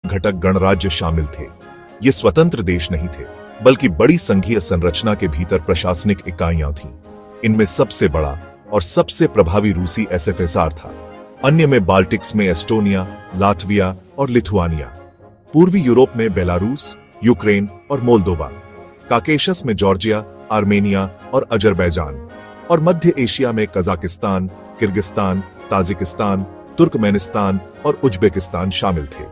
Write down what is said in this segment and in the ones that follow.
घटक गणराज्य शामिल थे। ये स्वतंत्र देश नहीं थे, बल्कि बड़ी संघीय संरचना के भीतर प्रशासनिक इकाइयां थीं। इनमें सबसे बड़ा और सबसे प्रभावी रूसी एसएफएसआर था। अन्य में बाल्टिक्स में एस्टोनिया, लातविया और लिथुआनिया, पूर्वी यूरोप में बेलारूस, यूक्रेन और मोल्दोवा, काकेशस में जॉर्जिया, आर्मेनिया और अजरबैजान, और मध्य एशिया में कजाकिस्तान, किर्गिस्तान, ताजिकिस्तान, तुर्कमेनिस्तान और उज्बेकिस्तान शामिल थे।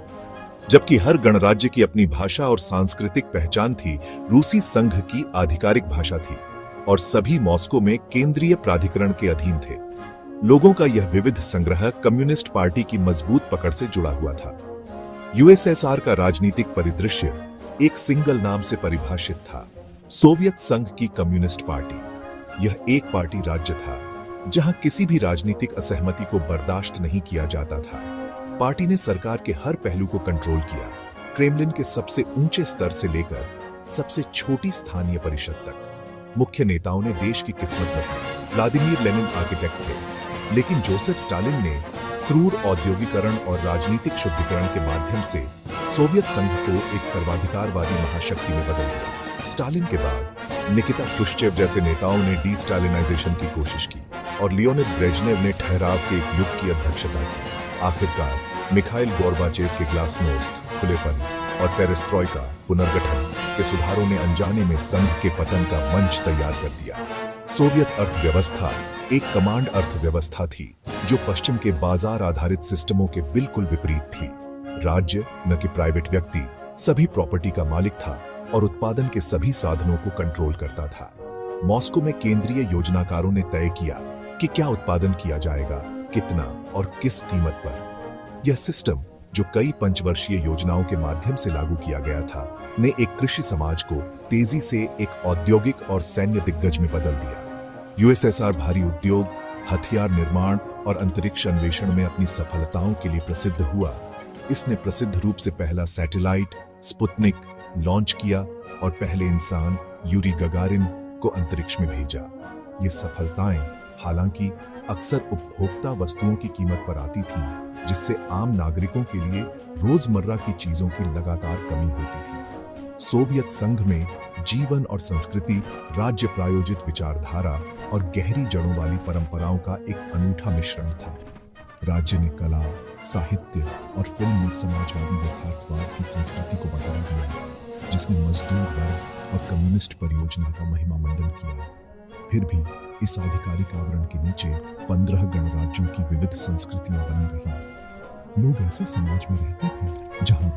जबकि हर गणराज्य की अपनी भाषा और सांस्कृतिक पहचान थी, रूसी संघ की आधिकारिक भाषा थी और सभी मॉस्को में केंद्रीय प्राधिकरण के अधीन थे। लोगों का यह विविध संग्रह कम्युनिस्ट पार्टी की मजबूत पकड़ से जुड़ा हुआ था। यूएसएसआर का राजनीतिक परिदृश्य एक सिंगल नाम से परिभाषित था, सोवियत संघ की कम्युनिस्ट पार्टी। यह एक पार्टी राज्य था जहां किसी भी राजनीतिक असहमति को बर्दाश्त नहीं किया जाता था। पार्टी ने सरकार के हर पहलू को कंट्रोल किया, क्रेमलिन के सबसे ऊंचे स्तर से लेकर सबसे छोटी स्थानीय परिषद तक। मुख्य नेताओं ने देश की किस्मत बदली। व्लादिमीर लेनिन आर्किटेक्ट थे, लेकिन जोसेफ स्टालिन ने क्रूर औद्योगिकरण और राजनीतिक शुद्धिकरण के माध्यम से सोवियत संघ को एक सर्वाधिकारवादी महाशक्ति में बदल दिया। स्टालिन के बाद निकिता क्रुश्चेव जैसे नेताओं ने डीस्टालिनाइजेशन की कोशिश की और लियोनिद ब्रेजनेव ने ठहराव के एक युग की अध्यक्षता की। आखिरकार मिखाइल गोर्बाचेव के ग्लासनोस्ट, खुलेपन और पेरेस्ट्रोइका पुनर्गठन के सुधारों ने अनजाने में संघ के पतन का मंच तैयार कर दिया। सोवियत अर्थव्यवस्था एक कमांड अर्थव्यवस्था थी जो पश्चिम के बाजार आधारित सिस्टमों के बिल्कुल विपरीत थी। राज्य, न कि प्राइवेट व्यक्ति, सभी प्रॉपर्टी का मालिक था और उत्पादन के सभी साधनों को कंट्रोल करता था। मॉस्को में केंद्रीय योजनाकारों ने तय किया कि क्या उत्पादन किया जाएगा, कितना और किस कीमत पर। यह सिस्टम, जो कई पंचवर्षीय योजनाओं के माध्यम से लागू किया गया था, ने एक कृषि समाज को तेजी से एक औद्योगिक और सैन्य दिग्गज में बदल दिया। यूएसएसआर भारी उद्योग, हथियार निर्माण और अंतरिक्ष अन्वेषण में अपनी सफलताओं के लिए प्रसिद्ध हुआ। इसने प्रसिद्ध रूप से पहला सैटेलाइट स्पुतनिक लॉन्च किया और पहले इंसान यूरी गगारिन को अंतरिक्ष में भेजा। ये सफलताएं हालांकि अक्सर उपभोक्ता वस्तुओं की कीमत पर आती थीं, जिससे आम नागरिकों के लिए रोजमर्रा की चीजों की लगातार कमी होती थी। सोवियत संघ में जीवन और संस्कृति, राज्य प्रायोजित विचारधारा और गहरी जड़ों वाली परंपराओं का एक अनूठा मिश्रण था। राज्य ने कला, साहित्य और फिल्म में समाजवादी यथार्थवाद की संस्कृति को बढ़ावा दिया, जिसने मजदूर वर्ग और कम्युनिस्ट परियोजना का महिमा मंडन किया। फिर भी इस आधिकारिक आवरण के नीचे 15 गणराज्यों की विविध संस्कृतियां बनी रही। लोग ऐसे समाज में रहते थे जहां